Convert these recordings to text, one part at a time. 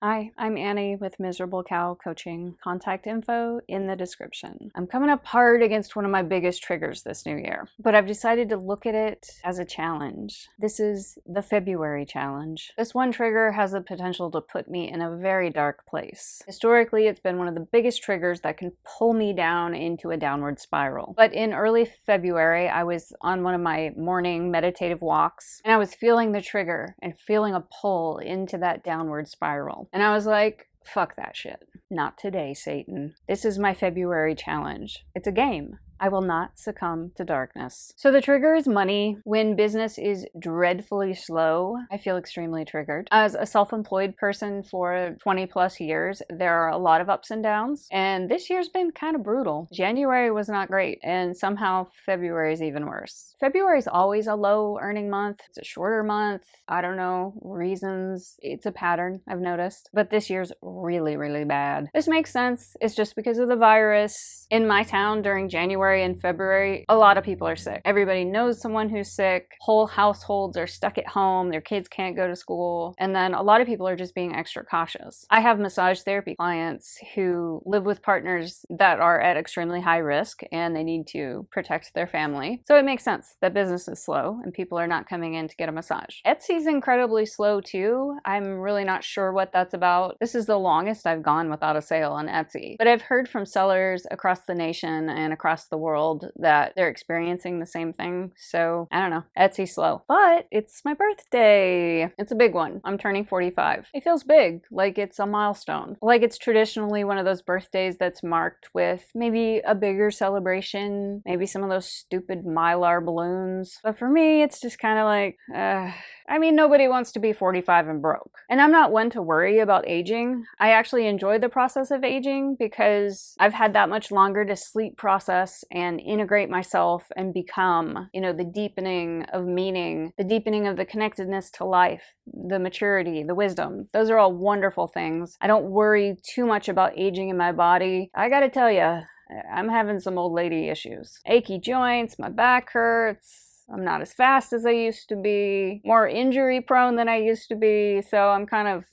Hi, I'm Annie with Miserable Cow Coaching. Contact info in the description. I'm coming up hard against one of my biggest triggers this new year, but I've decided to look at it as a challenge. This is the February challenge. This one trigger has the potential to put me in a very dark place. Historically, it's been one of the biggest triggers that can pull me down into a downward spiral. But in early February, I was on one of my morning meditative walks, and I was feeling the trigger and feeling a pull into that downward spiral. And I was like, fuck that shit. Not today, Satan. This is my February challenge. It's a game. I will not succumb to darkness. So the trigger is money. When business is dreadfully slow, I feel extremely triggered. As a self-employed person for 20 plus years, there are a lot of ups and downs, and this year's been kind of brutal. January was not great, and somehow February is even worse. February is always a low earning month. It's a shorter month. I don't know reasons. It's a pattern I've noticed, but this year's really, really bad. This makes sense. It's just because of the virus. In my town during January and February, a lot of people are sick. Everybody knows someone who's sick. Whole households are stuck at home. Their kids can't go to school. And then a lot of people are just being extra cautious. I have massage therapy clients who live with partners that are at extremely high risk and they need to protect their family. So it makes sense that business is slow and people are not coming in to get a massage. Etsy's incredibly slow too. I'm really not sure what that's about. This is the longest I've gone without a sale on Etsy. But I've heard from sellers across the nation and across the world that they're experiencing the same thing. So I don't know, Etsy's slow. But it's my birthday. It's a big one. I'm turning 45. It feels big, like it's a milestone. Like it's traditionally one of those birthdays that's marked with maybe a bigger celebration, maybe some of those stupid Mylar balloons. But for me, it's just kind of like, I mean, nobody wants to be 45 and broke. And I'm not one to worry about aging. I actually enjoy the process of aging because I've had that much longer to sleep process and integrate myself and become, the deepening of meaning, the deepening of the connectedness to life, the maturity, the wisdom. Those are all wonderful things. I don't worry too much about aging in my body. I gotta tell you, I'm having some old lady issues. Achy joints, my back hurts. I'm not as fast as I used to be, more injury prone than I used to be. So I'm kind of,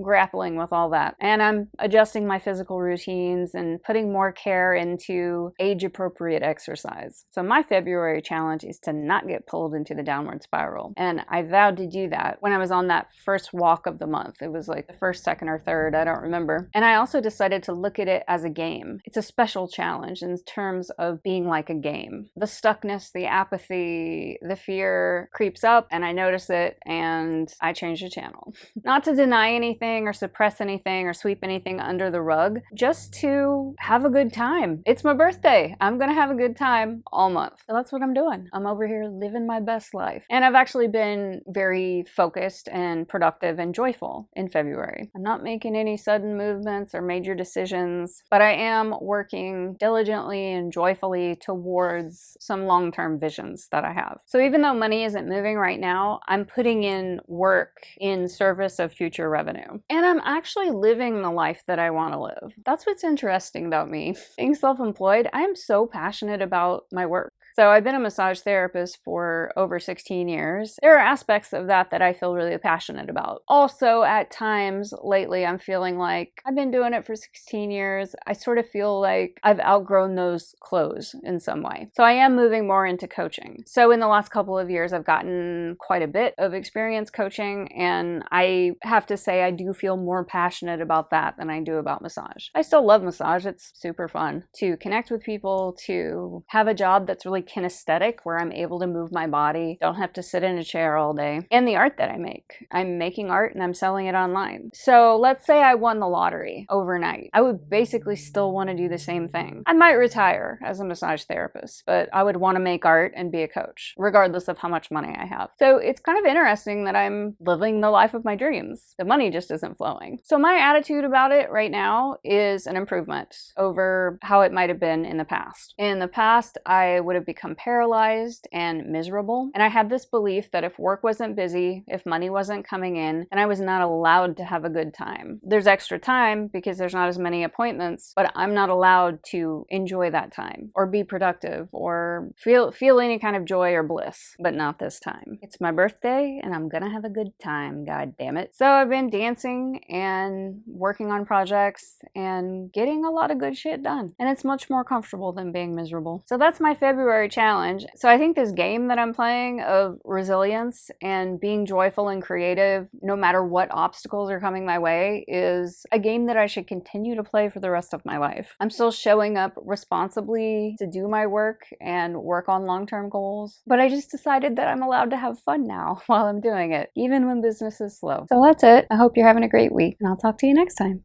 grappling with all that. And I'm adjusting my physical routines and putting more care into age appropriate exercise. So my February challenge is to not get pulled into the downward spiral. And I vowed to do that when I was on that first walk of the month. It was like the first, second, or third, I don't remember. And I also decided to look at it as a game. It's a special challenge in terms of being like a game. The stuckness, the apathy, the fear creeps up and I notice it and I change the channel. Not to deny anything or suppress anything or sweep anything under the rug, just to have a good time. It's my birthday. I'm gonna have a good time all month. So that's what I'm doing. I'm over here living my best life. And I've actually been very focused and productive and joyful in February. I'm not making any sudden movements or major decisions, but I am working diligently and joyfully towards some long-term visions that I have. So even though money isn't moving right now, I'm putting in work in service of future revenue. And I'm actually living the life that I want to live. That's what's interesting about me. Being self-employed, I am so passionate about my work. So I've been a massage therapist for over 16 years. There are aspects of that I feel really passionate about. Also, at times lately, I'm feeling like I've been doing it for 16 years. I sort of feel like I've outgrown those clothes in some way. So I am moving more into coaching. So in the last couple of years, I've gotten quite a bit of experience coaching, and I have to say I do feel more passionate about that than I do about massage. I still love massage. It's super fun to connect with people, to have a job that's really kinesthetic where I'm able to move my body, don't have to sit in a chair all day, and the art that I make. I'm making art and I'm selling it online. So let's say I won the lottery overnight. I would basically still want to do the same thing. I might retire as a massage therapist, but I would want to make art and be a coach, regardless of how much money I have. So it's kind of interesting that I'm living the life of my dreams. The money just isn't flowing. So my attitude about it right now is an improvement over how it might have been in the past. In the past, I would have become become paralyzed and miserable. And I had this belief that if work wasn't busy, if money wasn't coming in, then I was not allowed to have a good time. There's extra time because there's not as many appointments, but I'm not allowed to enjoy that time or be productive or feel any kind of joy or bliss, but not this time. It's my birthday and I'm gonna have a good time, god damn it. So I've been dancing and working on projects and getting a lot of good shit done. And it's much more comfortable than being miserable. So that's my February challenge. So I think this game that I'm playing of resilience and being joyful and creative no matter what obstacles are coming my way is a game that I should continue to play for the rest of my life. I'm still showing up responsibly to do my work and work on long-term goals, but I just decided that I'm allowed to have fun now while I'm doing it, even when business is slow. So that's it. I hope you're having a great week, and I'll talk to you next time.